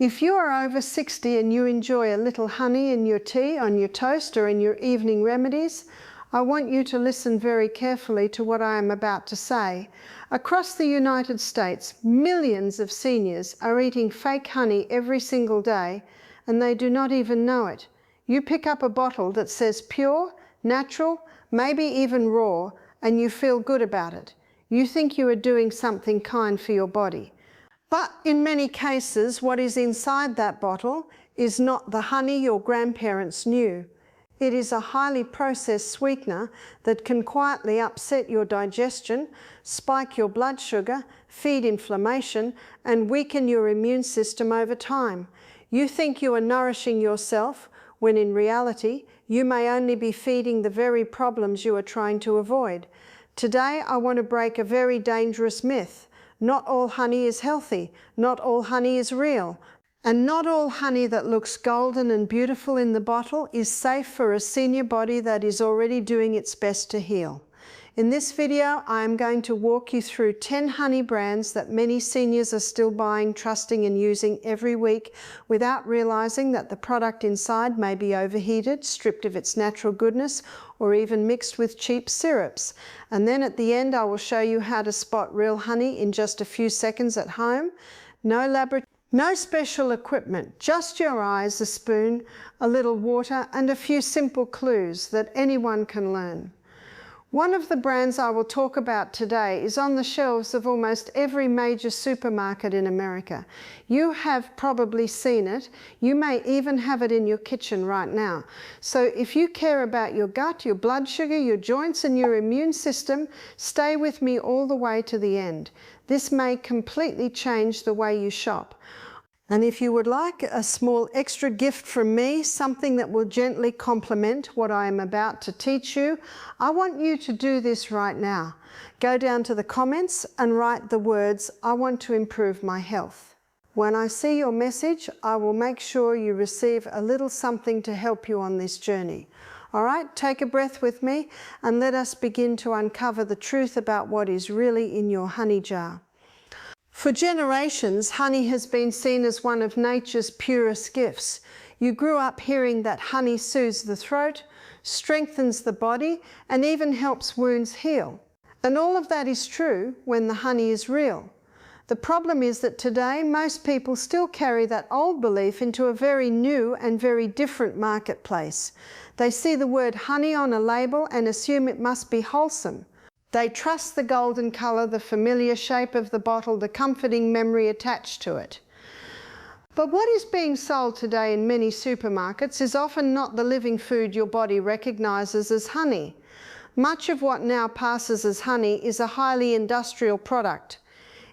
If you are over 60 and you enjoy a little honey in your tea, on your toast, or in your evening remedies, I want you to listen very carefully to what I am about to say. Across the United States, millions of seniors are eating fake honey every single day, and they do not even know it. You pick up a bottle that says pure, natural, maybe even raw, and you feel good about it. You think you are doing something kind for your body. But in many cases, what is inside that bottle is not the honey your grandparents knew. It is a highly processed sweetener that can quietly upset your digestion, spike your blood sugar, feed inflammation, and weaken your immune system over time. You think you are nourishing yourself, when in reality, you may only be feeding the very problems you are trying to avoid. Today, I want to break a very dangerous myth. Not all honey is healthy, not all honey is real, and not all honey that looks golden and beautiful in the bottle is safe for a senior body that is already doing its best to heal. In this video, I am going to walk you through 10 honey brands that many seniors are still buying, trusting and using every week without realizing that the product inside may be overheated, stripped of its natural goodness, or even mixed with cheap syrups. And then at the end, I will show you how to spot real honey in just a few seconds at home. No special equipment, just your eyes, a spoon, a little water, and a few simple clues that anyone can learn. One of the brands I will talk about today is on the shelves of almost every major supermarket in America. You have probably seen it. You may even have it in your kitchen right now. So if you care about your gut, your blood sugar, your joints, and your immune system, stay with me all the way to the end. This may completely change the way you shop. And if you would like a small extra gift from me, something that will gently complement what I am about to teach you, I want you to do this right now. Go down to the comments and write the words, "I want to improve my health." When I see your message, I will make sure you receive a little something to help you on this journey. All right, take a breath with me and let us begin to uncover the truth about what is really in your honey jar. For generations, honey has been seen as one of nature's purest gifts. You grew up hearing that honey soothes the throat, strengthens the body, and even helps wounds heal. And all of that is true when the honey is real. The problem is that today, most people still carry that old belief into a very new and very different marketplace. They see the word honey on a label and assume it must be wholesome. They trust the golden color, the familiar shape of the bottle, the comforting memory attached to it. But what is being sold today in many supermarkets is often not the living food your body recognizes as honey. Much of what now passes as honey is a highly industrial product.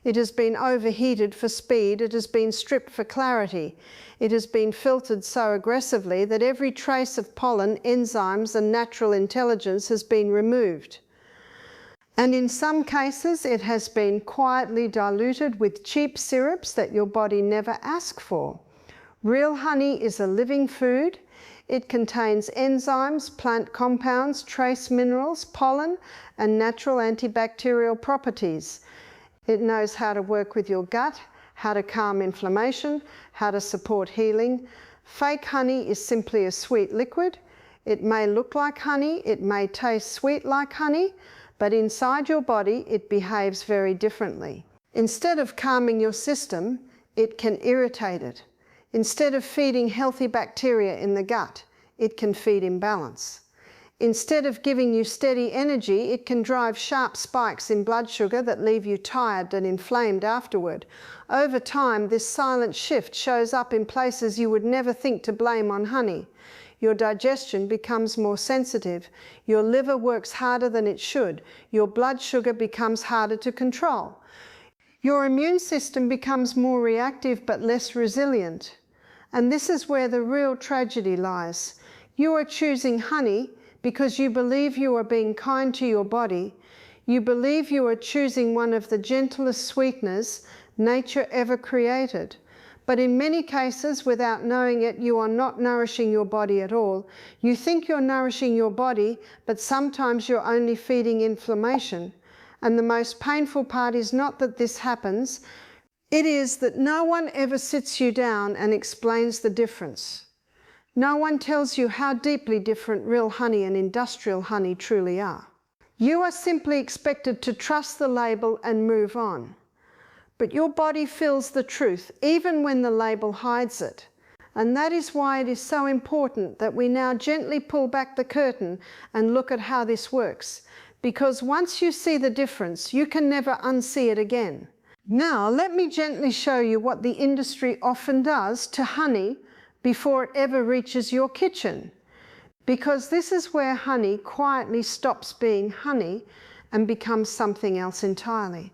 It has been overheated for speed, it has been stripped for clarity. It has been filtered so aggressively that every trace of pollen, enzymes, and natural intelligence has been removed. And in some cases, it has been quietly diluted with cheap syrups that your body never asked for. Real honey is a living food. It contains enzymes, plant compounds, trace minerals, pollen, and natural antibacterial properties. It knows how to work with your gut, how to calm inflammation, how to support healing. Fake honey is simply a sweet liquid. It may look like honey, it may taste sweet like honey, but inside your body, it behaves very differently. Instead of calming your system, it can irritate it. Instead of feeding healthy bacteria in the gut, it can feed imbalance. Instead of giving you steady energy, it can drive sharp spikes in blood sugar that leave you tired and inflamed afterward. Over time, this silent shift shows up in places you would never think to blame on honey. Your digestion becomes more sensitive. Your liver works harder than it should. Your blood sugar becomes harder to control. Your immune system becomes more reactive but less resilient. And this is where the real tragedy lies. You are choosing honey because you believe you are being kind to your body. You believe you are choosing one of the gentlest sweeteners nature ever created. But in many cases, without knowing it, you are not nourishing your body at all. You think you're nourishing your body, but sometimes you're only feeding inflammation. And the most painful part is not that this happens, It is that no one ever sits you down and explains the difference. No one tells you how deeply different real honey and industrial honey truly are. You are simply expected to trust the label and move on. But your body feels the truth even when the label hides it. And that is why it is so important that we now gently pull back the curtain and look at how this works. Because once you see the difference, you can never unsee it again. Now, let me gently show you what the industry often does to honey before it ever reaches your kitchen. Because this is where honey quietly stops being honey and becomes something else entirely.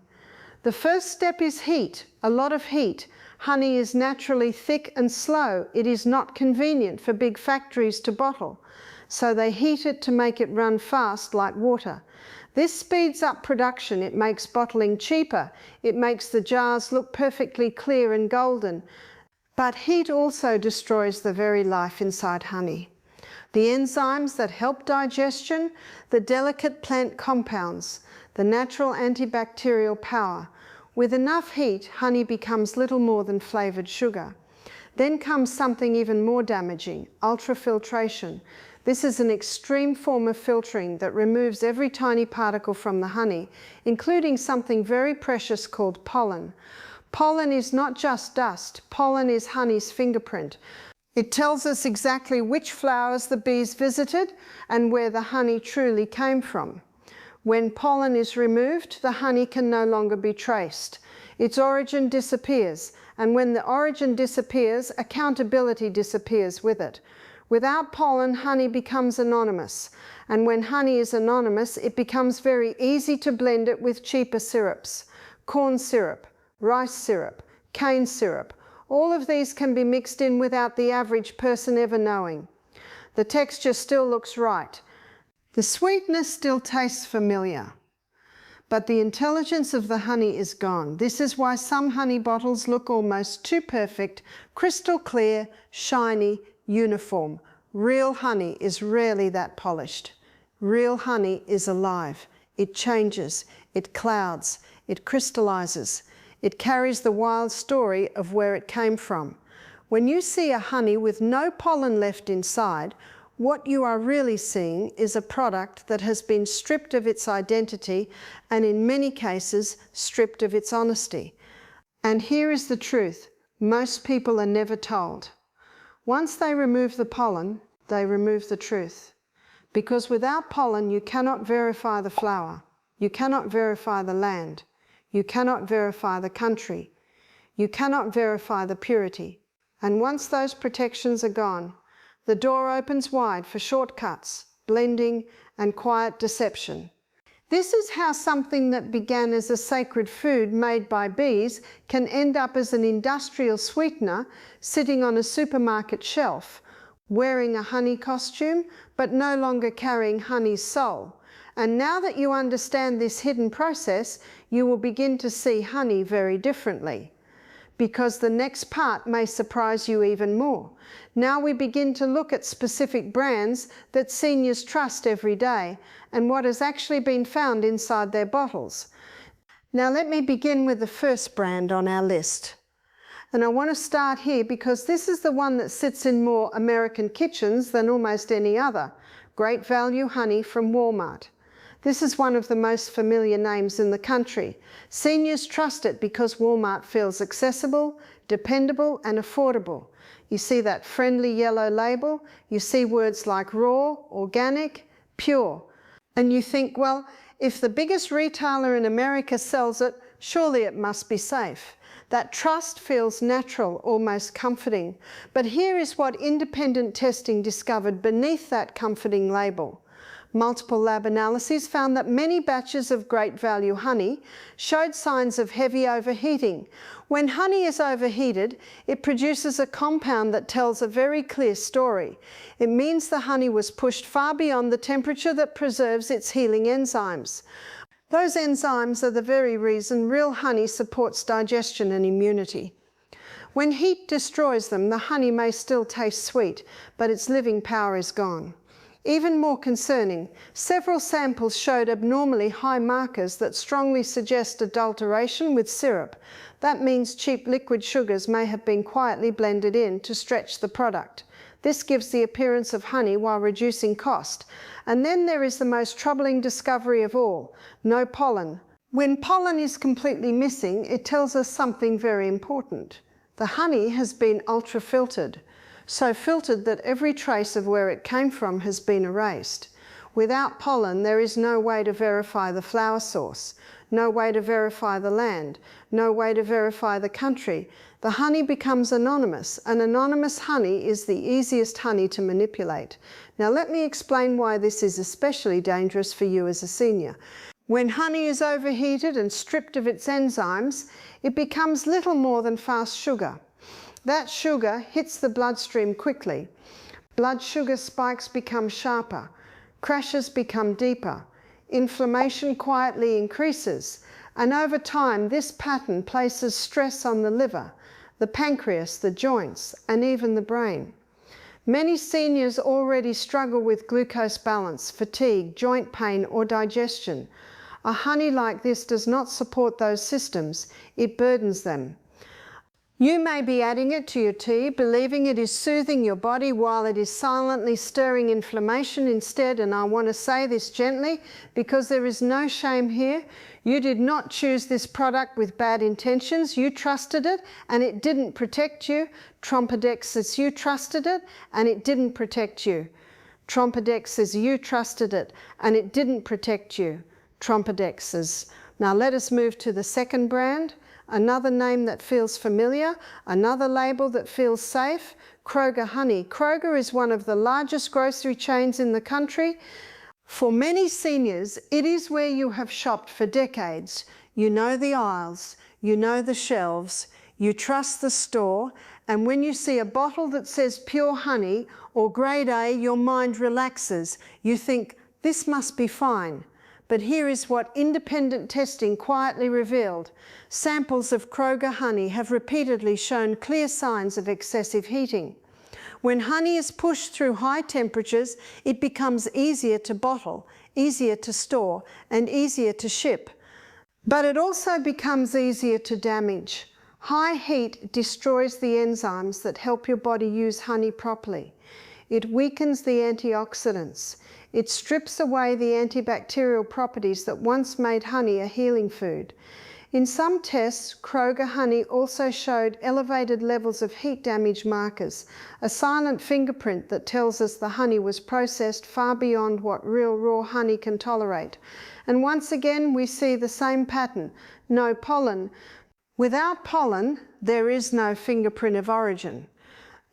The first step is heat, a lot of heat. Honey is naturally thick and slow. It is not convenient for big factories to bottle, so they heat it to make it run fast like water. This speeds up production. It makes bottling cheaper. It makes the jars look perfectly clear and golden. But heat also destroys the very life inside honey. The enzymes that help digestion, the delicate plant compounds, the natural antibacterial power. With enough heat, honey becomes little more than flavored sugar. Then comes something even more damaging, ultrafiltration. This is an extreme form of filtering that removes every tiny particle from the honey, including something very precious called pollen. Pollen is not just dust. Pollen is honey's fingerprint. It tells us exactly which flowers the bees visited and where the honey truly came from. When pollen is removed, the honey can no longer be traced. Its origin disappears, and when the origin disappears, accountability disappears with it. Without pollen, honey becomes anonymous, and when honey is anonymous, it becomes very easy to blend it with cheaper syrups. Corn syrup, rice syrup, cane syrup. All of these can be mixed in without the average person ever knowing. The texture still looks right. The sweetness still tastes familiar. But the intelligence of the honey is gone. This is why some honey bottles look almost too perfect, crystal clear, shiny, uniform. Real honey is rarely that polished. Real honey is alive. It changes, it clouds, it crystallizes. It carries the wild story of where it came from. When you see a honey with no pollen left inside, what you are really seeing is a product that has been stripped of its identity and in many cases stripped of its honesty. And here is the truth. Most people are never told. Once they remove the pollen, they remove the truth. Because without pollen, you cannot verify the flower. You cannot verify the land. You cannot verify the country. You cannot verify the purity. And once those protections are gone, the door opens wide for shortcuts, blending, and quiet deception. This is how something that began as a sacred food made by bees can end up as an industrial sweetener sitting on a supermarket shelf, wearing a honey costume, but no longer carrying honey's soul. And now that you understand this hidden process, you will begin to see honey very differently. Because the next part may surprise you even more. Now we begin to look at specific brands that seniors trust every day and what has actually been found inside their bottles. Now let me begin with the first brand on our list. And I want to start here because this is the one that sits in more American kitchens than almost any other. Great Value Honey from Walmart. This is one of the most familiar names in the country. Seniors trust it because Walmart feels accessible, dependable, and affordable. You see that friendly yellow label, you see words like raw, organic, pure. And you think, well, if the biggest retailer in America sells it, surely it must be safe. That trust feels natural, almost comforting. But here is what independent testing discovered beneath that comforting label. Multiple lab analyses found that many batches of Great Value honey showed signs of heavy overheating. When honey is overheated, it produces a compound that tells a very clear story. It means the honey was pushed far beyond the temperature that preserves its healing enzymes. Those enzymes are the very reason real honey supports digestion and immunity. When heat destroys them, the honey may still taste sweet, but its living power is gone. Even more concerning, several samples showed abnormally high markers that strongly suggest adulteration with syrup. That means cheap liquid sugars may have been quietly blended in to stretch the product. This gives the appearance of honey while reducing cost. And then there is the most troubling discovery of all: no pollen. When pollen is completely missing, it tells us something very important. The honey has been ultra-filtered, so filtered that every trace of where it came from has been erased. Without pollen, there is no way to verify the flower source, no way to verify the land, no way to verify the country. The honey becomes anonymous, and anonymous honey is the easiest honey to manipulate. Now let me explain why this is especially dangerous for you as a senior. When honey is overheated and stripped of its enzymes, it becomes little more than fast sugar. That sugar hits the bloodstream quickly. Blood sugar spikes become sharper, crashes become deeper, inflammation quietly increases, and over time this pattern places stress on the liver, the pancreas, the joints, and even the brain. Many seniors already struggle with glucose balance, fatigue, joint pain, or digestion. A honey like this does not support those systems, it burdens them. You may be adding it to your tea, believing it is soothing your body while it is silently stirring inflammation instead, and I want to say this gently because there is no shame here. You did not choose this product with bad intentions. You trusted it and it didn't protect you. Trompedex says you trusted it and it didn't protect you. Trompedex says you trusted it and it didn't protect you. Trompedex says. Now let us move to the second brand. Another name that feels familiar, another label that feels safe, Kroger Honey. Kroger is one of the largest grocery chains in the country. For many seniors, it is where you have shopped for decades. You know the aisles, you know the shelves, you trust the store, and when you see a bottle that says pure honey or grade A, your mind relaxes. You think, this must be fine. But here is what independent testing quietly revealed. Samples of Kroger honey have repeatedly shown clear signs of excessive heating. When honey is pushed through high temperatures, it becomes easier to bottle, easier to store, and easier to ship. But it also becomes easier to damage. High heat destroys the enzymes that help your body use honey properly. It weakens the antioxidants. It strips away the antibacterial properties that once made honey a healing food. In some tests, Kroger honey also showed elevated levels of heat damage markers, a silent fingerprint that tells us the honey was processed far beyond what real raw honey can tolerate. And once again, we see the same pattern: no pollen. Without pollen, there is no fingerprint of origin.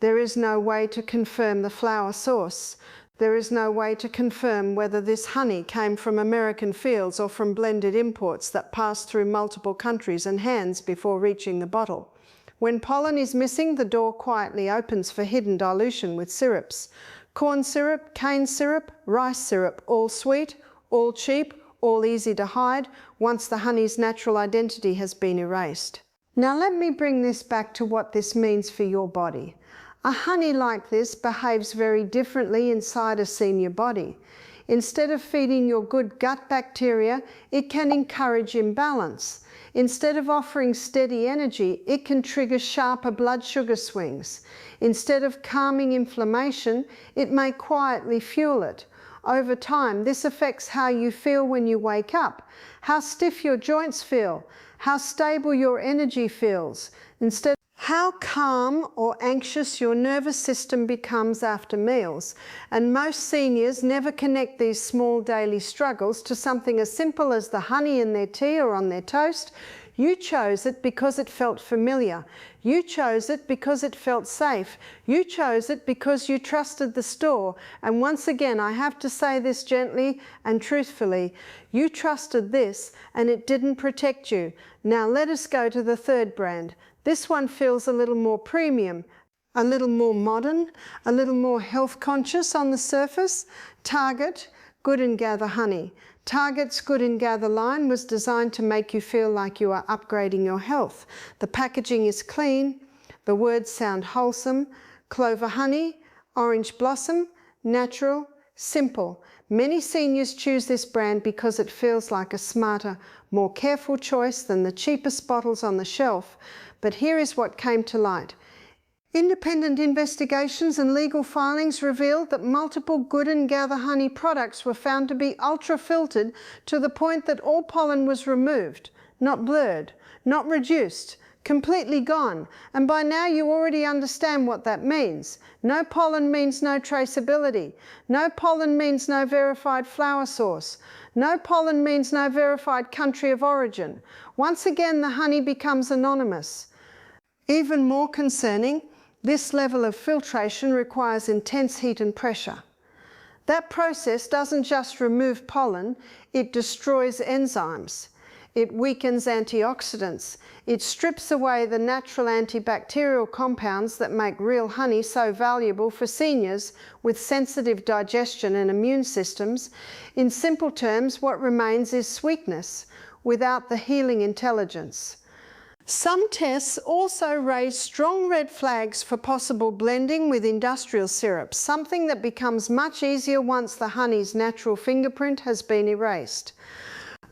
There is no way to confirm the flower source. There is no way to confirm whether this honey came from American fields or from blended imports that passed through multiple countries and hands before reaching the bottle. When pollen is missing, the door quietly opens for hidden dilution with syrups. Corn syrup, cane syrup, rice syrup, all sweet, all cheap, all easy to hide once the honey's natural identity has been erased. Now let me bring this back to what this means for your body. A honey like this behaves very differently inside a senior body. Instead of feeding your good gut bacteria, it can encourage imbalance. Instead of offering steady energy, it can trigger sharper blood sugar swings. Instead of calming inflammation, it may quietly fuel it. Over time, this affects how you feel when you wake up, how stiff your joints feel, how stable your energy feels. Instead, how calm or anxious your nervous system becomes after meals. And most seniors never connect these small daily struggles to something as simple as the honey in their tea or on their toast. You chose it because it felt familiar. You chose it because it felt safe. You chose it because you trusted the store. And once again, I have to say this gently and truthfully. You trusted this and it didn't protect you. Now let us go to the third brand. This one feels a little more premium, a little more modern, a little more health conscious on the surface. Target, Good and Gather honey. Target's Good and Gather line was designed to make you feel like you are upgrading your health. The packaging is clean, the words sound wholesome: clover honey, orange blossom, natural, Simple. Many seniors choose this brand because it feels like a smarter, more careful choice than the cheapest bottles on the shelf. But here is what came to light. Independent investigations and legal filings revealed that multiple Good and Gather honey products were found to be ultra-filtered to the point that all pollen was removed, not blurred, not reduced, completely gone. And by now you already understand what that means. No pollen means no traceability. No pollen means no verified flower source. No pollen means no verified country of origin. Once again, the honey becomes anonymous. Even more concerning, this level of filtration requires intense heat and pressure. That process doesn't just remove pollen, it destroys enzymes. It weakens antioxidants. It strips away the natural antibacterial compounds that make real honey so valuable for seniors with sensitive digestion and immune systems. In simple terms, what remains is sweetness without the healing intelligence. Some tests also raise strong red flags for possible blending with industrial syrups, something that becomes much easier once the honey's natural fingerprint has been erased.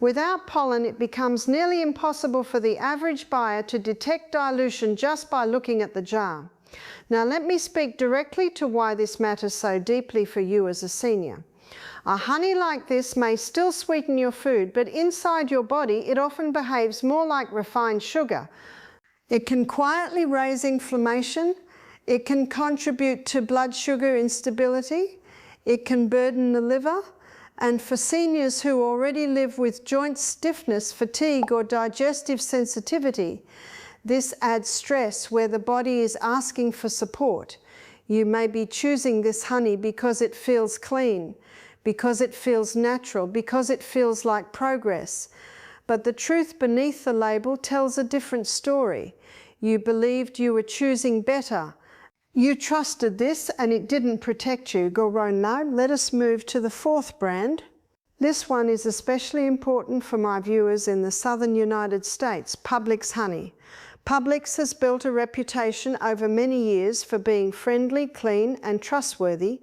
Without pollen, it becomes nearly impossible for the average buyer to detect dilution just by looking at the jar. Now let me speak directly to why this matters so deeply for you as a senior. A honey like this may still sweeten your food, but inside your body it often behaves more like refined sugar. It can quietly raise inflammation, it can contribute to blood sugar instability, it can burden the liver, and for seniors who already live with joint stiffness, fatigue, or digestive sensitivity, this adds stress where the body is asking for support. You may be choosing this honey because it feels clean, because it feels natural, because it feels like progress. But the truth beneath the label tells a different story. You believed you were choosing better. You trusted this and it didn't protect you. Go on now, let us move to the fourth brand. This one is especially important for my viewers in the southern United States, Publix honey. Publix has built a reputation over many years for being friendly, clean, and trustworthy.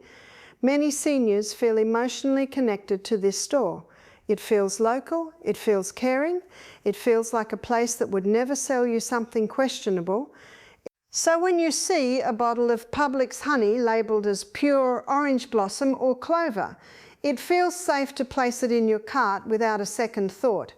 Many seniors feel emotionally connected to this store. It feels local, it feels caring, it feels like a place that would never sell you something questionable. So when you see a bottle of Publix honey labelled as pure orange blossom or clover, it feels safe to place it in your cart without a second thought.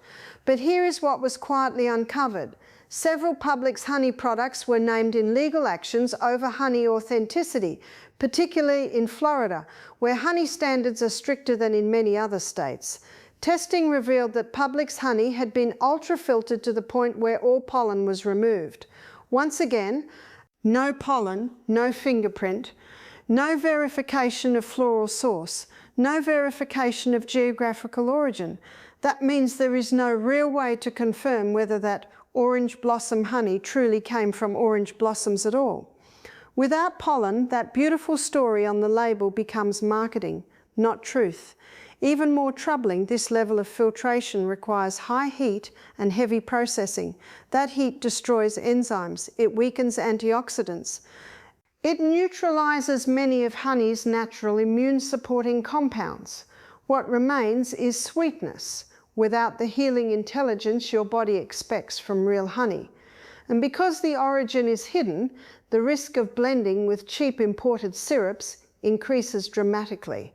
But here is what was quietly uncovered. Several Publix honey products were named in legal actions over honey authenticity, particularly in Florida, where honey standards are stricter than in many other states. Testing revealed that Publix honey had been ultra-filtered to the point where all pollen was removed. Once again, no pollen, no fingerprint, no verification of floral source, no verification of geographical origin. That means there is no real way to confirm whether that orange blossom honey truly came from orange blossoms at all. Without pollen, that beautiful story on the label becomes marketing, not truth. Even more troubling, this level of filtration requires high heat and heavy processing. That heat destroys enzymes. It weakens antioxidants. It neutralizes many of honey's natural immune-supporting compounds. What remains is sweetness, without the healing intelligence your body expects from real honey. And because the origin is hidden, the risk of blending with cheap imported syrups increases dramatically.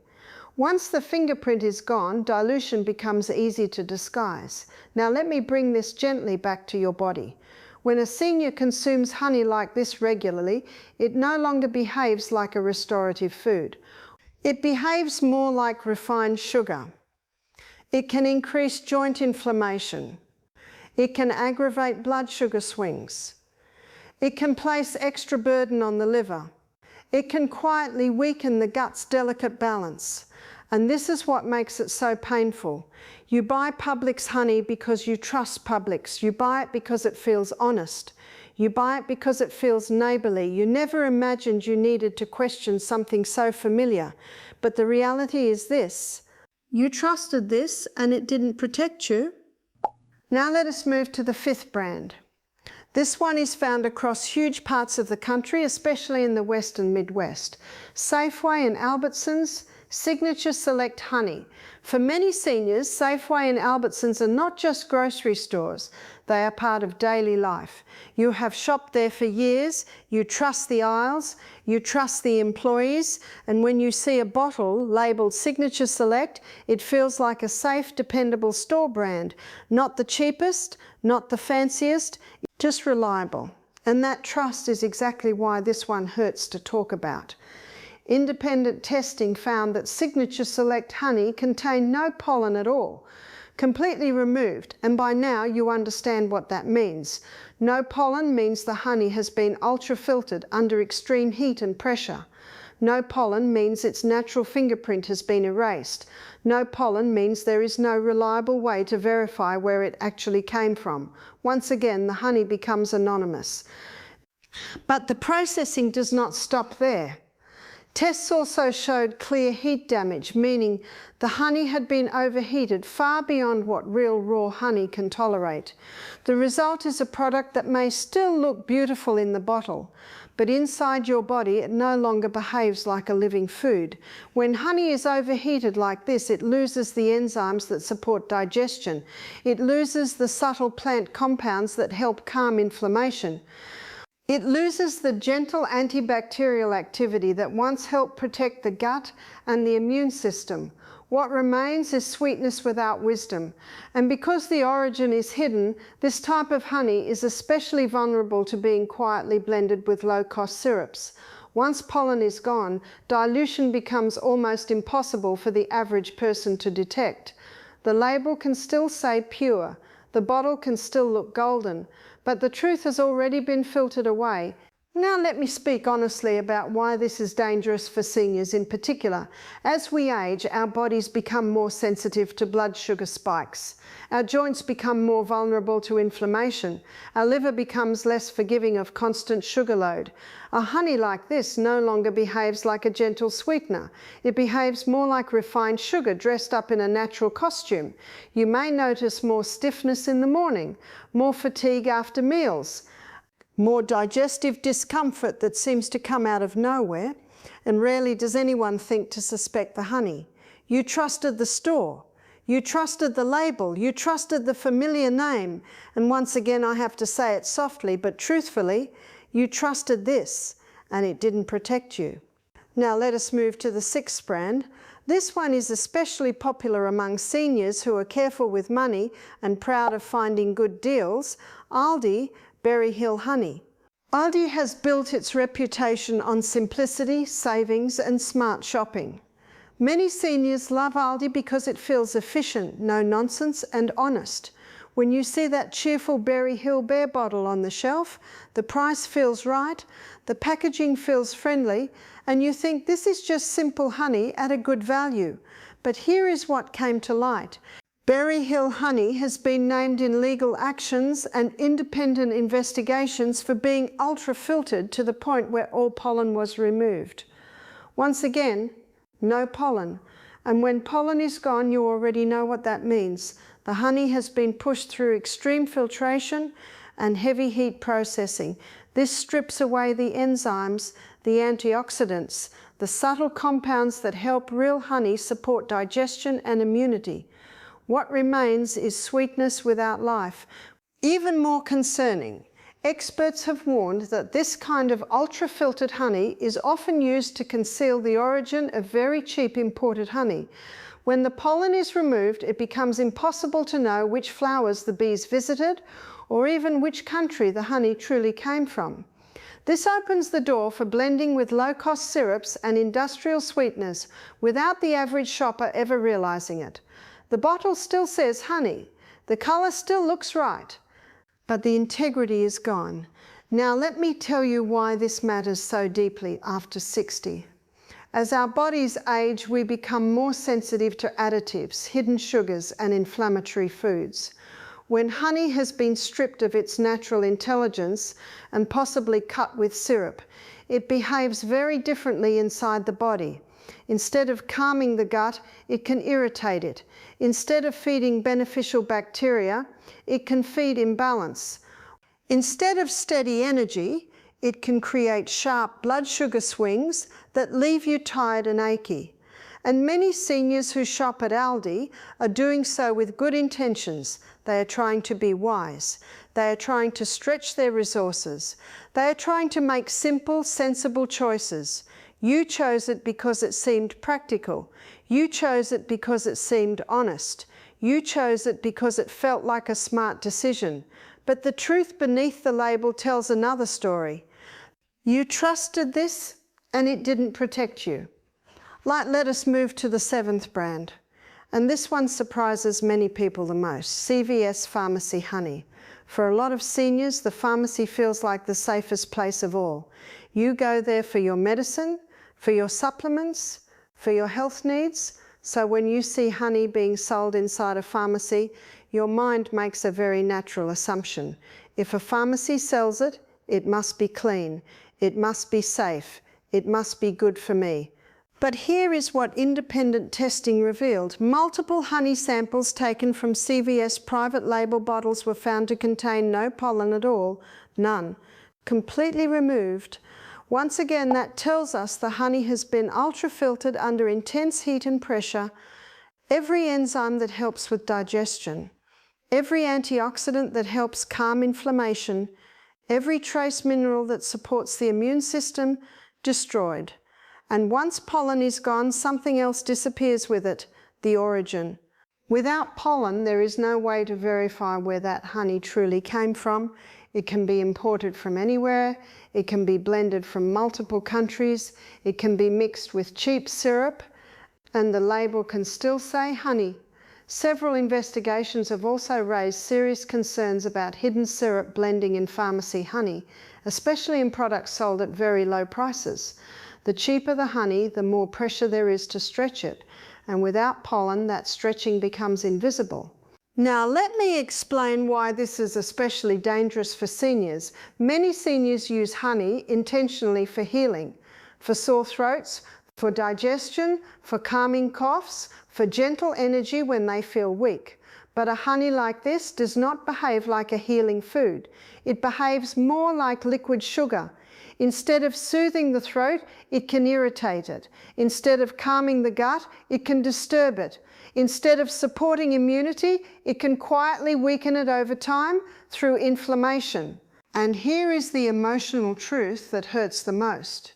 Once the fingerprint is gone, dilution becomes easy to disguise. Now let me bring this gently back to your body. When a senior consumes honey like this regularly, it no longer behaves like a restorative food. It behaves more like refined sugar. It can increase joint inflammation. It can aggravate blood sugar swings. It can place extra burden on the liver. It can quietly weaken the gut's delicate balance. And this is what makes it so painful. You buy Publix honey because you trust Publix. You buy it because it feels honest. You buy it because it feels neighbourly. You never imagined you needed to question something so familiar. But the reality is this: you trusted this and it didn't protect you. Now let us move to the fifth brand. This one is found across huge parts of the country, especially in the West and Midwest. Safeway and Albertsons, Signature Select Honey. For many seniors, Safeway and Albertsons are not just grocery stores, they are part of daily life. You have shopped there for years, you trust the aisles, you trust the employees, and when you see a bottle labelled Signature Select, it feels like a safe, dependable store brand. Not the cheapest, not the fanciest, just reliable. And that trust is exactly why this one hurts to talk about. Independent testing found that Signature Select honey contained no pollen at all, completely removed, and by now you understand what that means. No pollen means the honey has been ultra-filtered under extreme heat and pressure. No pollen means its natural fingerprint has been erased. No pollen means there is no reliable way to verify where it actually came from. Once again, the honey becomes anonymous. But the processing does not stop there. Tests also showed clear heat damage, meaning the honey had been overheated far beyond what real raw honey can tolerate. The result is a product that may still look beautiful in the bottle, but inside your body it no longer behaves like a living food. When honey is overheated like this, it loses the enzymes that support digestion. It loses the subtle plant compounds that help calm inflammation. It loses the gentle antibacterial activity that once helped protect the gut and the immune system. What remains is sweetness without wisdom. And because the origin is hidden, this type of honey is especially vulnerable to being quietly blended with low-cost syrups. Once pollen is gone, dilution becomes almost impossible for the average person to detect. The label can still say pure, the bottle can still look golden, but the truth has already been filtered away. Now let me speak honestly about why this is dangerous for seniors in particular. As we age, our bodies become more sensitive to blood sugar spikes. Our joints become more vulnerable to inflammation. Our liver becomes less forgiving of constant sugar load. A honey like this no longer behaves like a gentle sweetener. It behaves more like refined sugar dressed up in a natural costume. You may notice more stiffness in the morning, more fatigue after meals, more digestive discomfort that seems to come out of nowhere, and rarely does anyone think to suspect the honey. You trusted the store, you trusted the label, you trusted the familiar name, and once again I have to say it softly but truthfully, you trusted this, and it didn't protect you. Now let us move to the sixth brand. This one is especially popular among seniors who are careful with money and proud of finding good deals. Aldi Berry Hill Honey. Aldi has built its reputation on simplicity, savings, and smart shopping. Many seniors love Aldi because it feels efficient, no nonsense, and honest. When you see that cheerful Berry Hill Bear bottle on the shelf, the price feels right, the packaging feels friendly, and you think this is just simple honey at a good value. But here is what came to light. Berry Hill honey has been named in legal actions and independent investigations for being ultra-filtered to the point where all pollen was removed. Once again, no pollen. And when pollen is gone, you already know what that means. The honey has been pushed through extreme filtration and heavy heat processing. This strips away the enzymes, the antioxidants, the subtle compounds that help real honey support digestion and immunity. What remains is sweetness without life. Even more concerning, experts have warned that this kind of ultra-filtered honey is often used to conceal the origin of very cheap imported honey. When the pollen is removed, it becomes impossible to know which flowers the bees visited or even which country the honey truly came from. This opens the door for blending with low-cost syrups and industrial sweeteners without the average shopper ever realizing it. The bottle still says honey, the color still looks right, but the integrity is gone. Now let me tell you why this matters so deeply after 60. As our bodies age, we become more sensitive to additives, hidden sugars, and inflammatory foods. When honey has been stripped of its natural intelligence and possibly cut with syrup, it behaves very differently inside the body. Instead of calming the gut, it can irritate it. Instead of feeding beneficial bacteria, it can feed imbalance. Instead of steady energy, it can create sharp blood sugar swings that leave you tired and achy. And many seniors who shop at Aldi are doing so with good intentions. They are trying to be wise. They are trying to stretch their resources. They are trying to make simple, sensible choices. You chose it because it seemed practical. You chose it because it seemed honest. You chose it because it felt like a smart decision. But the truth beneath the label tells another story. You trusted this and it didn't protect you. Let us move to the 7th brand. And this one surprises many people the most, CVS Pharmacy Honey. For a lot of seniors, the pharmacy feels like the safest place of all. You go there for your medicine, for your supplements, for your health needs. So when you see honey being sold inside a pharmacy, your mind makes a very natural assumption. If a pharmacy sells it, it must be clean, it must be safe, it must be good for me. But here is what independent testing revealed. Multiple honey samples taken from CVS private label bottles were found to contain no pollen at all, none, completely removed. Once again, that tells us the honey has been ultra-filtered under intense heat and pressure. Every enzyme that helps with digestion, every antioxidant that helps calm inflammation, every trace mineral that supports the immune system, destroyed. And once pollen is gone, something else disappears with it, the origin. Without pollen, there is no way to verify where that honey truly came from. It can be imported from anywhere. It can be blended from multiple countries. It can be mixed with cheap syrup, and the label can still say honey. Several investigations have also raised serious concerns about hidden syrup blending in pharmacy honey, especially in products sold at very low prices. The cheaper the honey, the more pressure there is to stretch it, and without pollen, that stretching becomes invisible. Now, let me explain why this is especially dangerous for seniors. Many seniors use honey intentionally for healing, for sore throats, for digestion, for calming coughs, for gentle energy when they feel weak. But a honey like this does not behave like a healing food. It behaves more like liquid sugar. Instead of soothing the throat, it can irritate it. Instead of calming the gut, it can disturb it. Instead of supporting immunity, it can quietly weaken it over time through inflammation. And here is the emotional truth that hurts the most.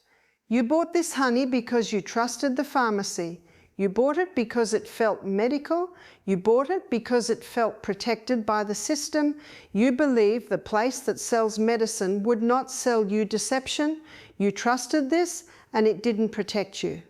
You bought this honey because you trusted the pharmacy. You bought it because it felt medical. You bought it because it felt protected by the system. You believe the place that sells medicine would not sell you deception. You trusted this and it didn't protect you.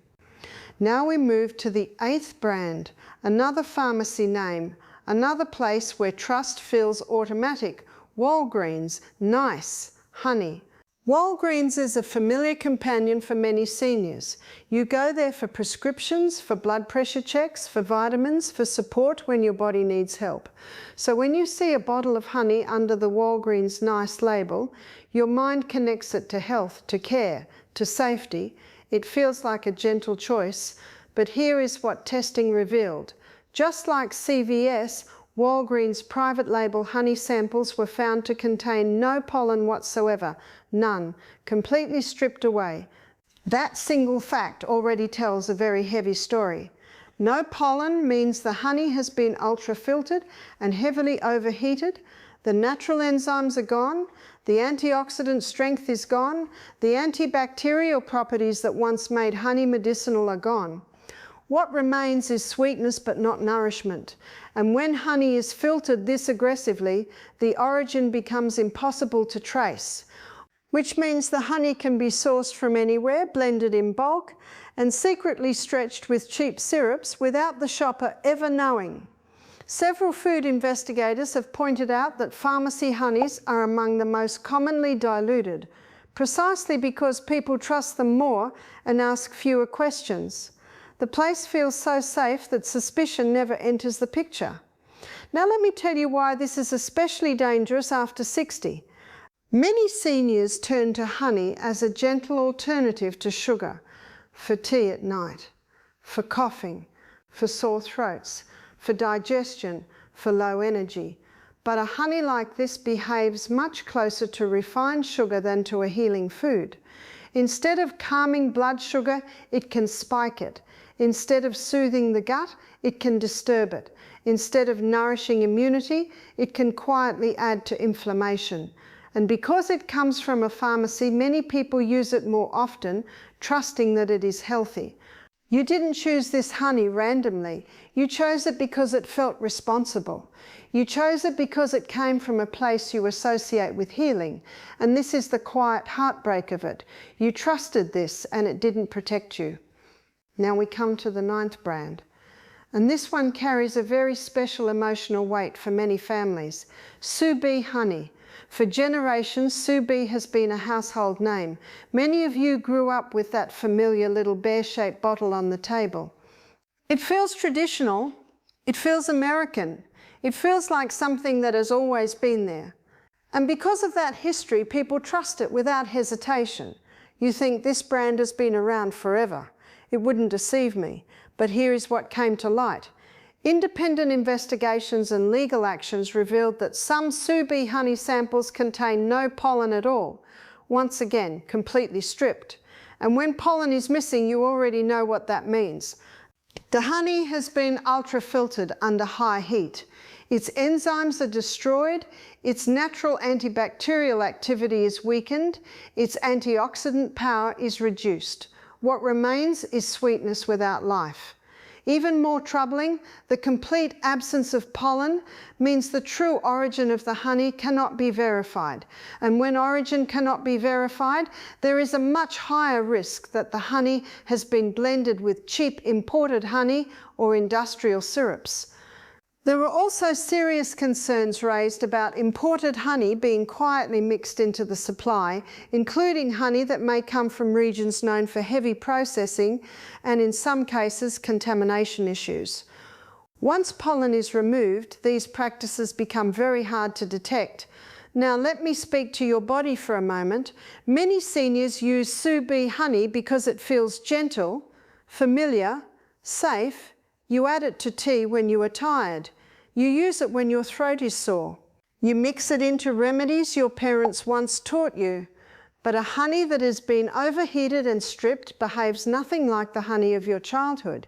Now we move to the 8th brand, another pharmacy name, another place where trust feels automatic. Walgreens, nice, honey. Walgreens is a familiar companion for many seniors. You go there for prescriptions, for blood pressure checks, for vitamins, for support when your body needs help. So when you see a bottle of honey under the Walgreens Nice label, your mind connects it to health, to care, to safety. It feels like a gentle choice, but here is what testing revealed. Just like CVS, Walgreens private label honey samples were found to contain no pollen whatsoever, none, completely stripped away. That single fact already tells a very heavy story. No pollen means the honey has been ultra-filtered and heavily overheated. The natural enzymes are gone, the antioxidant strength is gone, the antibacterial properties that once made honey medicinal are gone. What remains is sweetness but not nourishment. And when honey is filtered this aggressively, the origin becomes impossible to trace, which means the honey can be sourced from anywhere, blended in bulk, and secretly stretched with cheap syrups without the shopper ever knowing. Several food investigators have pointed out that pharmacy honeys are among the most commonly diluted, precisely because people trust them more and ask fewer questions. The place feels so safe that suspicion never enters the picture. Now let me tell you why this is especially dangerous after 60. Many seniors turn to honey as a gentle alternative to sugar, for tea at night, for coughing, for sore throats, for digestion, for low energy. But a honey like this behaves much closer to refined sugar than to a healing food. Instead of calming blood sugar, it can spike it. Instead of soothing the gut, it can disturb it. Instead of nourishing immunity, it can quietly add to inflammation. And because it comes from a pharmacy, many people use it more often, trusting that it is healthy. You didn't choose this honey randomly. You chose it because it felt responsible. You chose it because it came from a place you associate with healing. And this is the quiet heartbreak of it. You trusted this and it didn't protect you. Now we come to the 9th brand. And this one carries a very special emotional weight for many families. Sue Bee honey. For generations, Sue Bee has been a household name. Many of you grew up with that familiar little bear-shaped bottle on the table. It feels traditional. It feels American. It feels like something that has always been there. And because of that history, people trust it without hesitation. You think this brand has been around forever. It wouldn't deceive me. But here is what came to light. Independent investigations and legal actions revealed that some Sue Bee honey samples contain no pollen at all. Once again, completely stripped. And when pollen is missing, you already know what that means. The honey has been ultra-filtered under high heat. Its enzymes are destroyed, its natural antibacterial activity is weakened, its antioxidant power is reduced. What remains is sweetness without life. Even more troubling, the complete absence of pollen means the true origin of the honey cannot be verified. And when origin cannot be verified, there is a much higher risk that the honey has been blended with cheap imported honey or industrial syrups. There were also serious concerns raised about imported honey being quietly mixed into the supply, including honey that may come from regions known for heavy processing and, in some cases, contamination issues. Once pollen is removed, these practices become very hard to detect. Now let me speak to your body for a moment. Many seniors use Sue Bee honey because it feels gentle, familiar, safe. You add it to tea when you are tired. You use it when your throat is sore. You mix it into remedies your parents once taught you. But a honey that has been overheated and stripped behaves nothing like the honey of your childhood.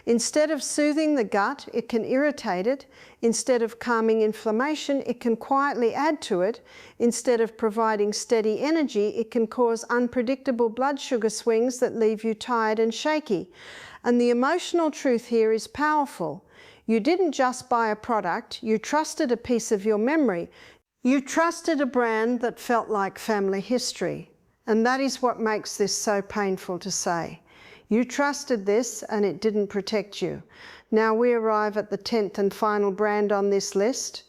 Instead of soothing the gut, it can irritate it. Instead of calming inflammation, it can quietly add to it. Instead of providing steady energy, it can cause unpredictable blood sugar swings that leave you tired and shaky. And the emotional truth here is powerful. You didn't just buy a product, you trusted a piece of your memory. You trusted a brand that felt like family history. And that is what makes this so painful to say. You trusted this and it didn't protect you. Now we arrive at the 10th and final brand on this list.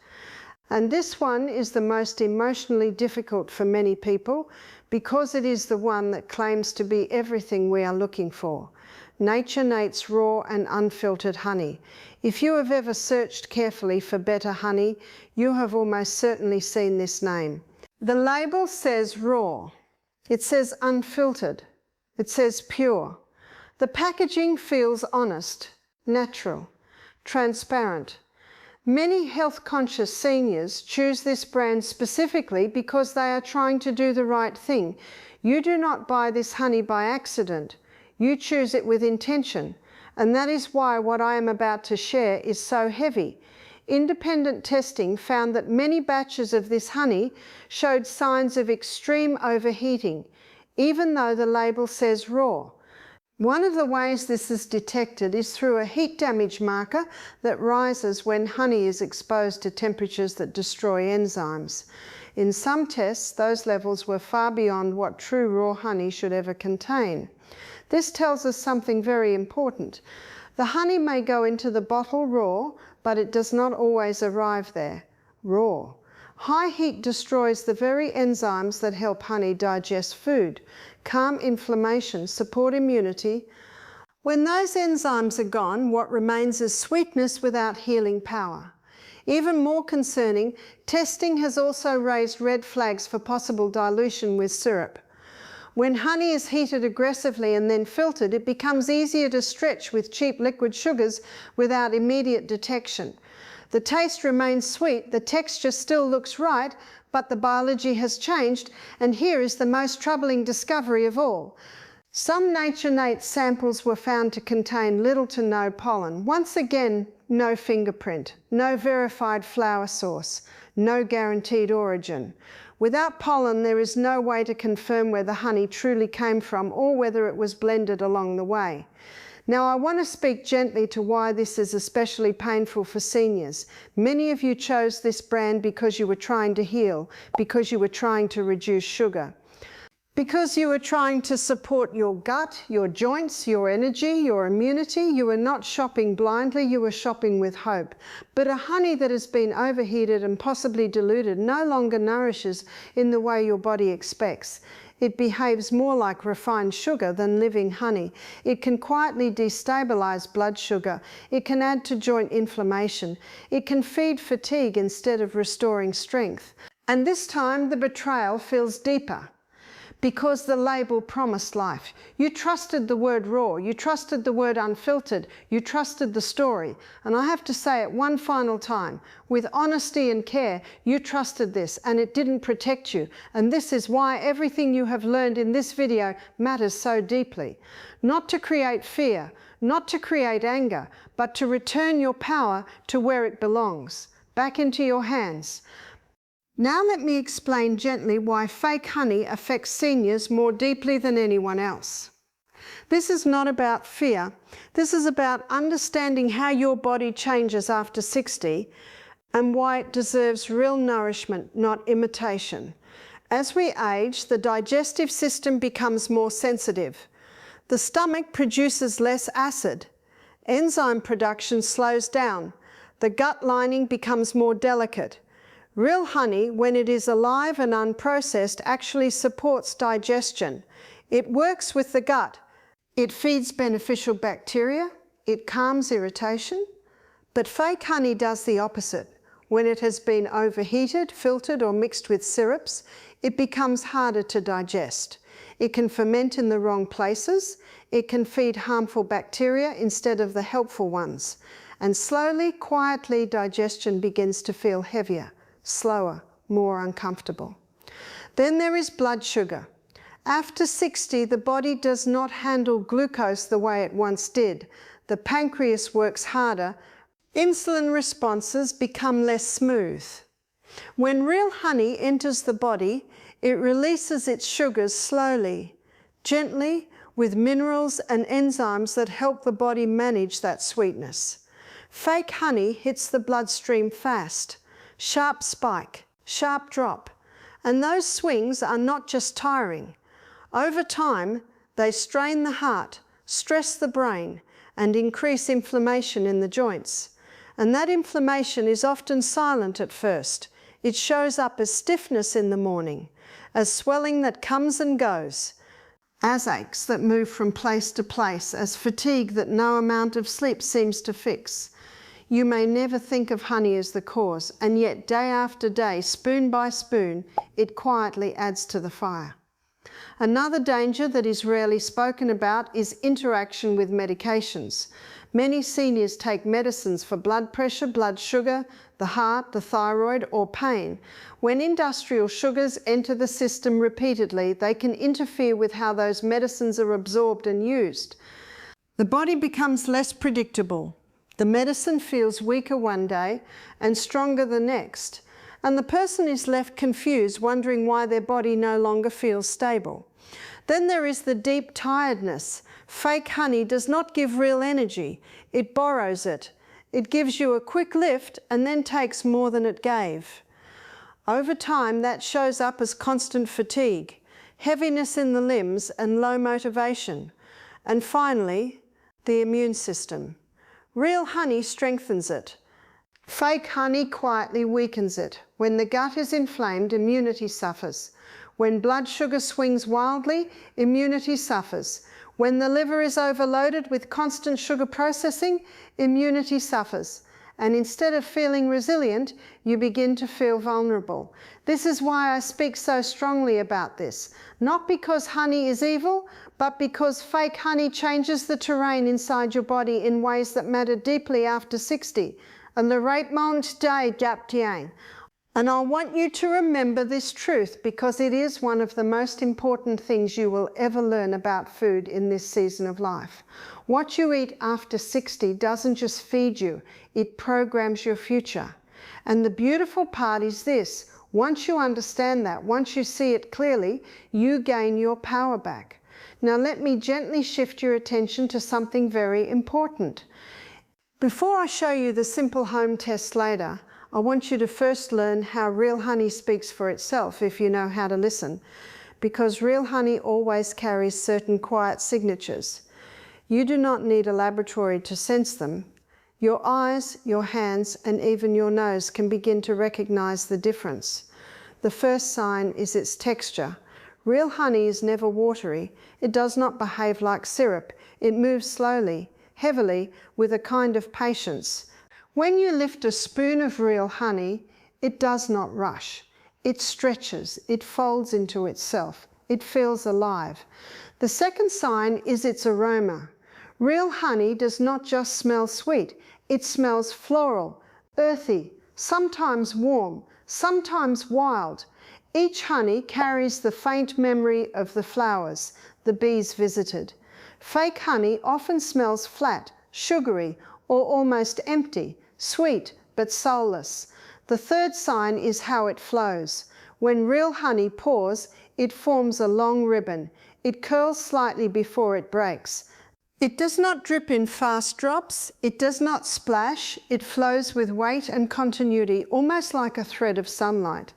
And this one is the most emotionally difficult for many people because it is the one that claims to be everything we are looking for. Nature Nate's raw and unfiltered honey. If you have ever searched carefully for better honey, you have almost certainly seen this name. The label says raw. It says unfiltered. It says pure. The packaging feels honest, natural, transparent. Many health-conscious seniors choose this brand specifically because they are trying to do the right thing. You do not buy this honey by accident. You choose it with intention, and that is why what I am about to share is so heavy. Independent testing found that many batches of this honey showed signs of extreme overheating, even though the label says raw. One of the ways this is detected is through a heat damage marker that rises when honey is exposed to temperatures that destroy enzymes. In some tests, those levels were far beyond what true raw honey should ever contain. This tells us something very important. The honey may go into the bottle raw, but it does not always arrive there raw. High heat destroys the very enzymes that help honey digest food, calm inflammation, support immunity. When those enzymes are gone, what remains is sweetness without healing power. Even more concerning, testing has also raised red flags for possible dilution with syrup. When honey is heated aggressively and then filtered, it becomes easier to stretch with cheap liquid sugars without immediate detection. The taste remains sweet, the texture still looks right, but the biology has changed, and here is the most troubling discovery of all. Some Nature-Nate samples were found to contain little to no pollen. Once again, no fingerprint, no verified flower source, no guaranteed origin. Without pollen, there is no way to confirm where the honey truly came from or whether it was blended along the way. Now, I want to speak gently to why this is especially painful for seniors. Many of you chose this brand because you were trying to heal, because you were trying to reduce sugar. Because you were trying to support your gut, your joints, your energy, your immunity. You were not shopping blindly, you were shopping with hope. But a honey that has been overheated and possibly diluted no longer nourishes in the way your body expects. It behaves more like refined sugar than living honey. It can quietly destabilize blood sugar. It can add to joint inflammation. It can feed fatigue instead of restoring strength. And this time the betrayal feels deeper. Because the label promised life. You trusted the word raw, you trusted the word unfiltered, you trusted the story. And I have to say it one final time, with honesty and care, you trusted this and it didn't protect you. And this is why everything you have learned in this video matters so deeply. Not to create fear, not to create anger, but to return your power to where it belongs, back into your hands. Now let me explain gently why fake honey affects seniors more deeply than anyone else. This is not about fear. This is about understanding how your body changes after 60 and why it deserves real nourishment, not imitation. As we age, the digestive system becomes more sensitive. The stomach produces less acid. Enzyme production slows down. The gut lining becomes more delicate. Real honey, when it is alive and unprocessed, actually supports digestion. It works with the gut. It feeds beneficial bacteria. It calms irritation. But fake honey does the opposite. When it has been overheated, filtered, or mixed with syrups, it becomes harder to digest. It can ferment in the wrong places. It can feed harmful bacteria instead of the helpful ones. And slowly, quietly, digestion begins to feel heavier, slower, more uncomfortable. Then there is blood sugar. After 60, the body does not handle glucose the way it once did. The pancreas works harder. Insulin responses become less smooth. When real honey enters the body, it releases its sugars slowly, gently, with minerals and enzymes that help the body manage that sweetness. Fake honey hits the bloodstream fast. Sharp spike, sharp drop, and those swings are not just tiring. Over time, they strain the heart, stress the brain, and increase inflammation in the joints. And that inflammation is often silent at first. It shows up as stiffness in the morning, as swelling that comes and goes, as aches that move from place to place, as fatigue that no amount of sleep seems to fix. You may never think of honey as the cause, and yet day after day, spoon by spoon, it quietly adds to the fire. Another danger that is rarely spoken about is interaction with medications. Many seniors take medicines for blood pressure, blood sugar, the heart, the thyroid, or pain. When industrial sugars enter the system repeatedly, they can interfere with how those medicines are absorbed and used. The body becomes less predictable. The medicine feels weaker one day and stronger the next, and the person is left confused, wondering why their body no longer feels stable. Then there is the deep tiredness. Fake honey does not give real energy. It borrows it. It gives you a quick lift and then takes more than it gave. Over time, that shows up as constant fatigue, heaviness in the limbs, and low motivation. And finally, the immune system. Real honey strengthens it. Fake honey quietly weakens it. When the gut is inflamed, immunity suffers. When blood sugar swings wildly, immunity suffers. When the liver is overloaded with constant sugar processing, immunity suffers. And instead of feeling resilient, you begin to feel vulnerable. This is why I speak so strongly about this. Not because honey is evil, but because fake honey changes the terrain inside your body in ways that matter deeply after 60. And the rate monte day gap tiang. And I want you to remember this truth because it is one of the most important things you will ever learn about food in this season of life. What you eat after 60 doesn't just feed you, it programs your future. And the beautiful part is this: once you understand that, once you see it clearly, you gain your power back. Now let me gently shift your attention to something very important. Before I show you the simple home test later, I want you to first learn how real honey speaks for itself if you know how to listen, because real honey always carries certain quiet signatures. You do not need a laboratory to sense them. Your eyes, your hands, and even your nose can begin to recognize the difference. The first sign is its texture. Real honey is never watery. It does not behave like syrup. It moves slowly, heavily, with a kind of patience. When you lift a spoon of real honey, it does not rush. It stretches, it folds into itself, it feels alive. The second sign is its aroma. Real honey does not just smell sweet, it smells floral, earthy, sometimes warm, sometimes wild. Each honey carries the faint memory of the flowers the bees visited. Fake honey often smells flat, sugary, or almost empty, sweet but soulless. The third sign is how it flows. When real honey pours, it forms a long ribbon. It curls slightly before it breaks. It does not drip in fast drops. It does not splash. It flows with weight and continuity, almost like a thread of sunlight.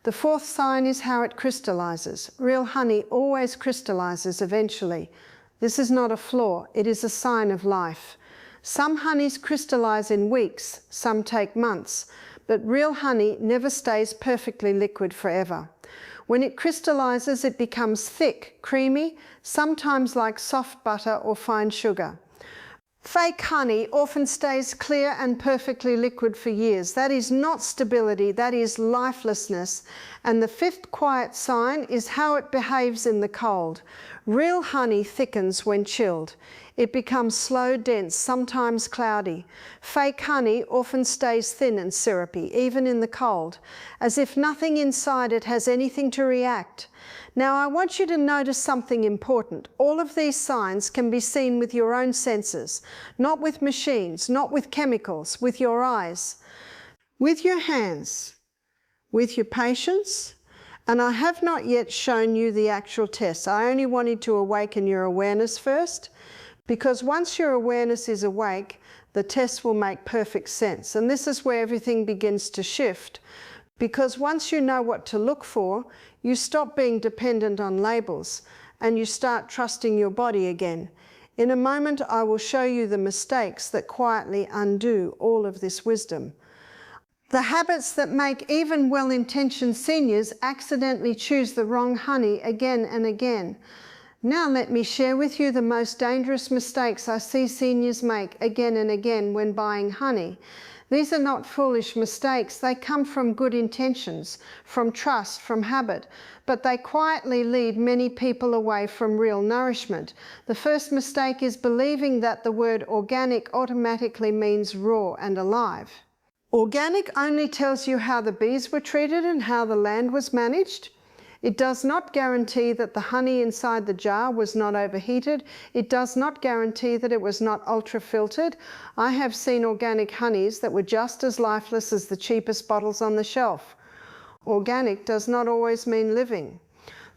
The fourth sign is how it crystallizes. Real honey always crystallizes eventually. This is not a flaw. It is a sign of life. Some honeys crystallize in weeks, some take months, but real honey never stays perfectly liquid forever. When it crystallizes, it becomes thick, creamy, sometimes like soft butter or fine sugar. Fake honey often stays clear and perfectly liquid for years. That is not stability, that is lifelessness. And the fifth quiet sign is how it behaves in the cold. Real honey thickens when chilled. It becomes slow, dense, sometimes cloudy. Fake honey often stays thin and syrupy, even in the cold, as if nothing inside it has anything to react. Now I want you to notice something important. All of these signs can be seen with your own senses, not with machines, not with chemicals, with your eyes, with your hands, with your patience. And I have not yet shown you the actual test. I only wanted to awaken your awareness first, because once your awareness is awake, the test will make perfect sense. And this is where everything begins to shift, because once you know what to look for, you stop being dependent on labels and you start trusting your body again. In a moment, I will show you the mistakes that quietly undo all of this wisdom. The habits that make even well-intentioned seniors accidentally choose the wrong honey again and again. Now let me share with you the most dangerous mistakes I see seniors make again and again when buying honey. These are not foolish mistakes. They come from good intentions, from trust, from habit, but they quietly lead many people away from real nourishment. The first mistake is believing that the word organic automatically means raw and alive. Organic only tells you how the bees were treated and how the land was managed. It does not guarantee that the honey inside the jar was not overheated. It does not guarantee that it was not ultra-filtered. I have seen organic honeys that were just as lifeless as the cheapest bottles on the shelf. Organic does not always mean living.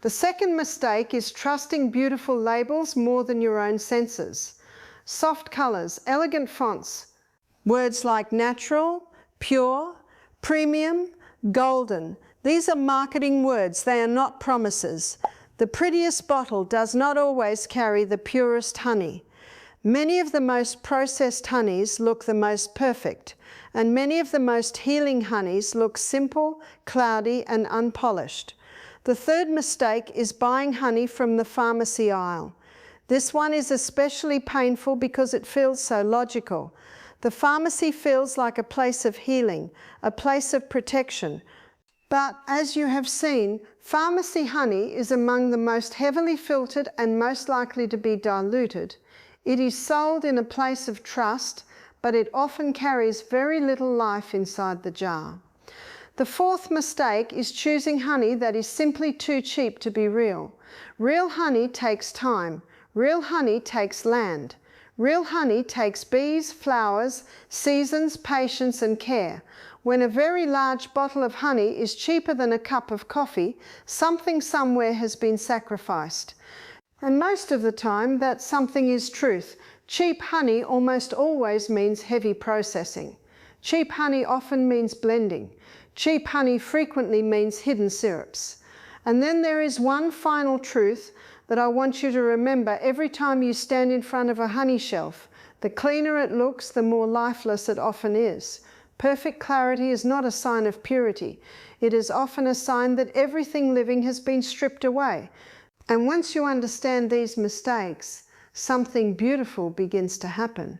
The second mistake is trusting beautiful labels more than your own senses. Soft colors, elegant fonts, words like natural, pure, premium, golden. These are marketing words, they are not promises. The prettiest bottle does not always carry the purest honey. Many of the most processed honeys look the most perfect, and many of the most healing honeys look simple, cloudy, and unpolished. The third mistake is buying honey from the pharmacy aisle. This one is especially painful because it feels so logical. The pharmacy feels like a place of healing, a place of protection. But as you have seen, pharmacy honey is among the most heavily filtered and most likely to be diluted. It is sold in a place of trust, but it often carries very little life inside the jar. The fourth mistake is choosing honey that is simply too cheap to be real. Real honey takes time. Real honey takes land. Real honey takes bees, flowers, seasons, patience, and care. When a very large bottle of honey is cheaper than a cup of coffee, something somewhere has been sacrificed. And most of the time, that something is truth. Cheap honey almost always means heavy processing. Cheap honey often means blending. Cheap honey frequently means hidden syrups. And then there is one final truth that I want you to remember every time you stand in front of a honey shelf. The cleaner it looks, the more lifeless it often is. Perfect clarity is not a sign of purity. It is often a sign that everything living has been stripped away. And once you understand these mistakes, something beautiful begins to happen.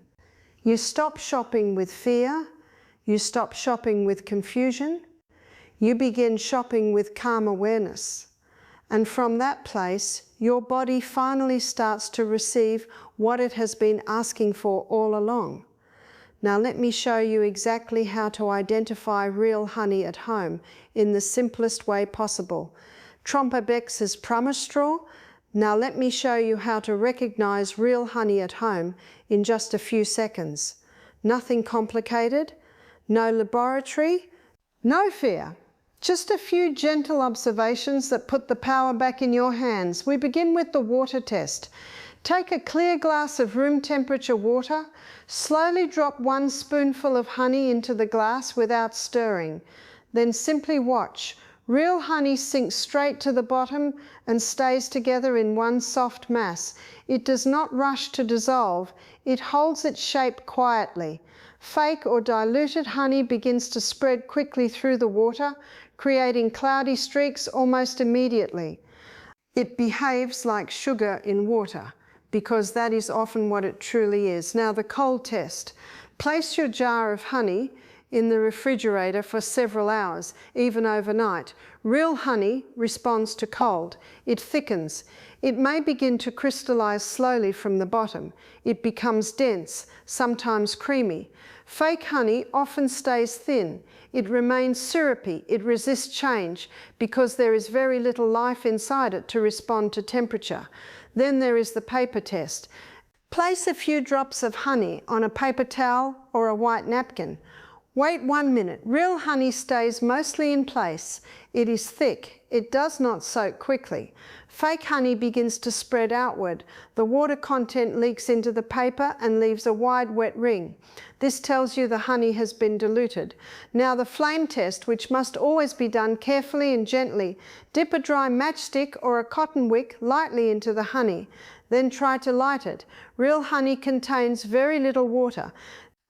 You stop shopping with fear. You stop shopping with confusion. You begin shopping with calm awareness. And from that place, your body finally starts to receive what it has been asking for all along. Now let me show you exactly how to identify real honey at home in the simplest way possible. Trompabex's pumice straw. Now let me show you how to recognize real honey at home in just a few seconds. Nothing complicated, no laboratory, no fear. Just a few gentle observations that put the power back in your hands. We begin with the water test. Take a clear glass of room temperature water, slowly drop 1 spoonful of honey into the glass without stirring. Then simply watch. Real honey sinks straight to the bottom and stays together in one soft mass. It does not rush to dissolve. It holds its shape quietly. Fake or diluted honey begins to spread quickly through the water, creating cloudy streaks almost immediately. It behaves like sugar in water, because that is often what it truly is. Now the cold test. Place your jar of honey in the refrigerator for several hours, even overnight. Real honey responds to cold. It thickens. It may begin to crystallize slowly from the bottom. It becomes dense, sometimes creamy. Fake honey often stays thin. It remains syrupy. It resists change because there is very little life inside it to respond to temperature. Then there is the paper test. Place a few drops of honey on a paper towel or a white napkin. Wait 1 minute. Real honey stays mostly in place. It is thick. It does not soak quickly. Fake honey begins to spread outward. The water content leaks into the paper and leaves a wide wet ring. This tells you the honey has been diluted. Now the flame test, which must always be done carefully and gently. Dip a dry matchstick or a cotton wick lightly into the honey. Then try to light it. Real honey contains very little water.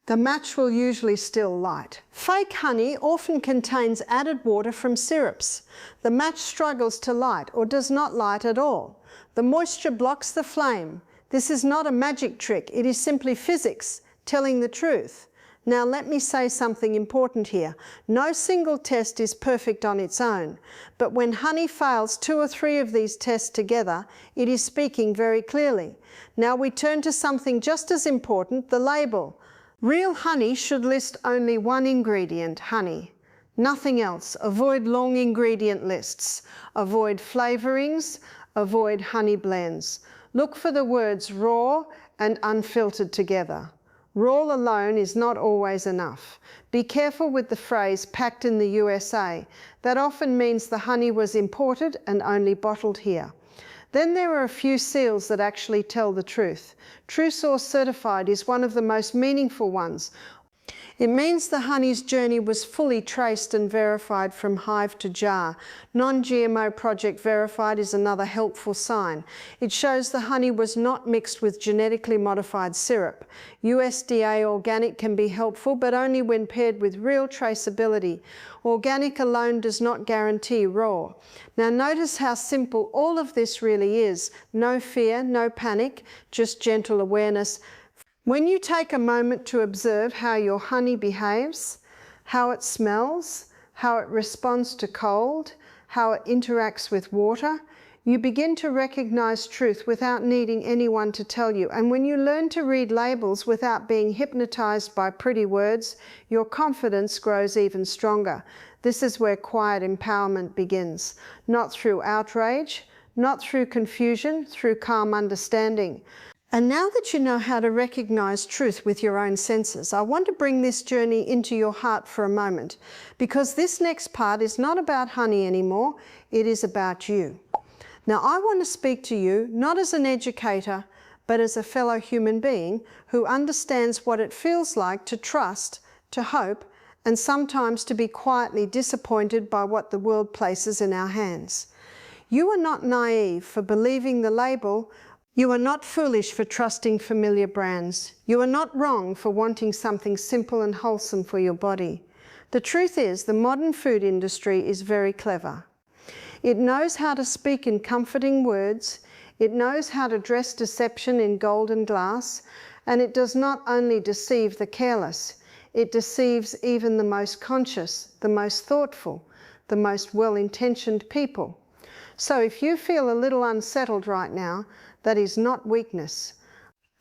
The match will usually still light. Fake honey often contains added water from syrups. The match struggles to light or does not light at all. The moisture blocks the flame. This is not a magic trick. It is simply physics telling the truth. Now let me say something important here. No single test is perfect on its own, but when honey fails 2 or 3 of these tests together, it is speaking very clearly. Now we turn to something just as important, the label. Real honey should list only 1 ingredient, honey. Nothing else. Avoid long ingredient lists. Avoid flavorings. Avoid honey blends. Look for the words raw and unfiltered together. Raw alone is not always enough. Be careful with the phrase packed in the USA. That often means the honey was imported and only bottled here. Then there are a few seals that actually tell the truth. True Source Certified is one of the most meaningful ones. It means the honey's journey was fully traced and verified from hive to jar. Non-GMO Project Verified is another helpful sign. It shows the honey was not mixed with genetically modified syrup. USDA Organic can be helpful, but only when paired with real traceability. Organic alone does not guarantee raw. Now notice how simple all of this really is. No fear, no panic, just gentle awareness. When you take a moment to observe how your honey behaves, how it smells, how it responds to cold, how it interacts with water, You begin to recognize truth without needing anyone to tell you. And when you learn to read labels without being hypnotized by pretty words, your confidence grows even stronger. This is where quiet empowerment begins. Not through outrage, not through confusion, through calm understanding. And now that you know how to recognize truth with your own senses, I want to bring this journey into your heart for a moment, because this next part is not about honey anymore, it is about you. Now, I want to speak to you not as an educator, but as a fellow human being who understands what it feels like to trust, to hope, and sometimes to be quietly disappointed by what the world places in our hands. You are not naive for believing the label. You are not foolish for trusting familiar brands. You are not wrong for wanting something simple and wholesome for your body. The truth is, the modern food industry is very clever. It knows how to speak in comforting words, it knows how to dress deception in golden glass, and it does not only deceive the careless, it deceives even the most conscious, the most thoughtful, the most well-intentioned people. So if you feel a little unsettled right now, that is not weakness.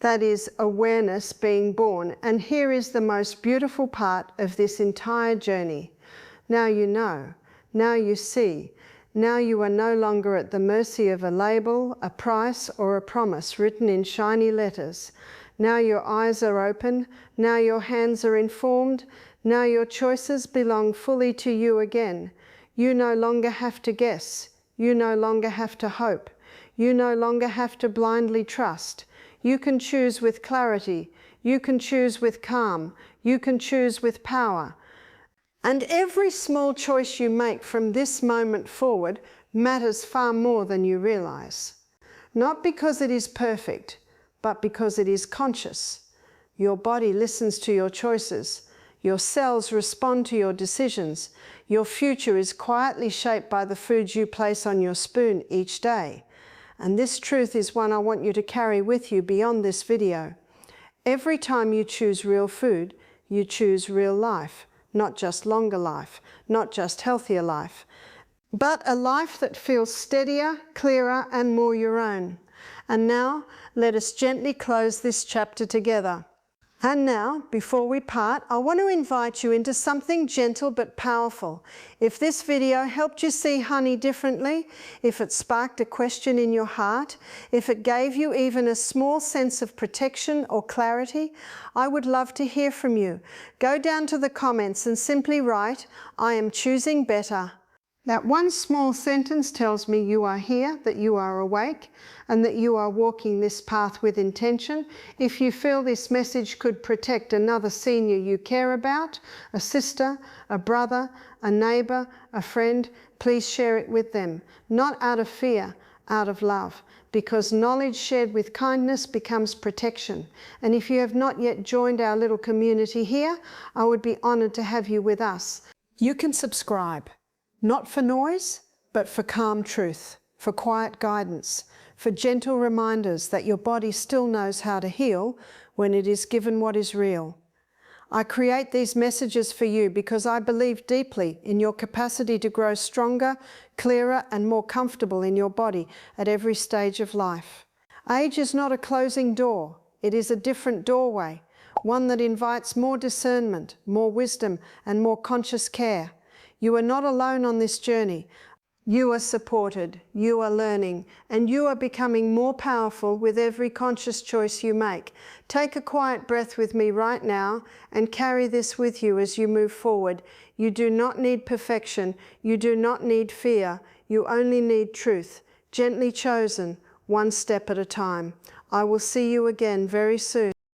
That is awareness being born. And here is the most beautiful part of this entire journey. Now you know, now you see, now you are no longer at the mercy of a label, a price, or a promise written in shiny letters. Now your eyes are open, now your hands are informed, now your choices belong fully to you again. You no longer have to guess, you no longer have to hope. You no longer have to blindly trust. You can choose with clarity. You can choose with calm. You can choose with power. And every small choice you make from this moment forward matters far more than you realize. Not because it is perfect, but because it is conscious. Your body listens to your choices. Your cells respond to your decisions. Your future is quietly shaped by the foods you place on your spoon each day. And this truth is one I want you to carry with you beyond this video. Every time you choose real food, you choose real life, not just longer life, not just healthier life, but a life that feels steadier, clearer, and more your own. And now, let us gently close this chapter together. And now, before we part, I want to invite you into something gentle but powerful. If this video helped you see honey differently, if it sparked a question in your heart, if it gave you even a small sense of protection or clarity, I would love to hear from you. Go down to the comments and simply write, "I am choosing better." That one small sentence tells me you are here, that you are awake, and that you are walking this path with intention. If you feel this message could protect another senior you care about, a sister, a brother, a neighbor, a friend, please share it with them. Not out of fear, out of love, because knowledge shared with kindness becomes protection. And if you have not yet joined our little community here, I would be honored to have you with us. You can subscribe. Not for noise, but for calm truth, for quiet guidance, for gentle reminders that your body still knows how to heal when it is given what is real. I create these messages for you because I believe deeply in your capacity to grow stronger, clearer, and more comfortable in your body at every stage of life. Age is not a closing door. It is a different doorway, one that invites more discernment, more wisdom, and more conscious care. You are not alone on this journey. You are supported, you are learning, and you are becoming more powerful with every conscious choice you make. Take a quiet breath with me right now and carry this with you as you move forward. You do not need perfection. You do not need fear. You only need truth, gently chosen, one step at a time. I will see you again very soon.